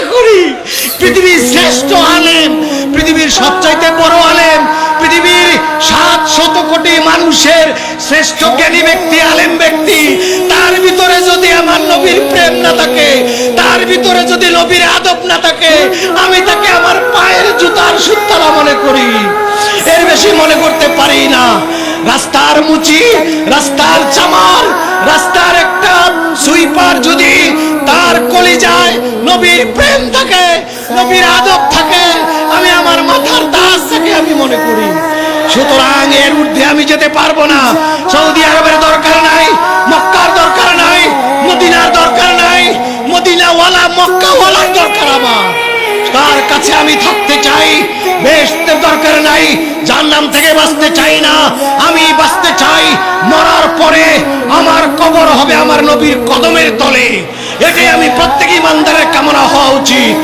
মনে করি পৃথিবীর শ্রেষ্ঠ আলেম, পৃথিবীর সবচাইতে বড় আলেম, পৃথিবীর 700 কোটি মানুষের শ্রেষ্ঠ জ্ঞানী ব্যক্তি, আলেম ব্যক্তি, তার ভিতরে যদি আমার নবীর প্রেম না থাকে, তার ভিতরে যদি নবীর আদব না থাকে, আমি তাকে আমার পায়ের জুতার সুতলা মনে করি, এর বেশি মনে করতে পারি না। রাস্তার মুচি, রাস্তার চামার, রাস্তার একটা সুইপার যদি তার কলিজায় নবীর প্রেম থাকে, নবীর আদব থাকে, আমি আমার মাথার তাজ থেকে আমি মনে করি। সুতরাং এর ঊর্ধ্বে আমি যেতে পারবো না। সৌদি আরবের দরকার নাই, মক্কার দরকার নাই, মদিনার দরকার নাই, মদিনাওয়ালা মক্কাওয়ালার দরকার আমার। তার কাছে আমি থাকতে চাই। বেহেশতের দরকার নাই, জাহান্নাম থেকে বাঁচতে চাই না, আমি বাঁচতে চাই মরার পরে আমার কবর হবে আমার নবীর কদমের তলে। এটাই আমি প্রত্যেক ইমানদারের কামনা হওয়া উচিত।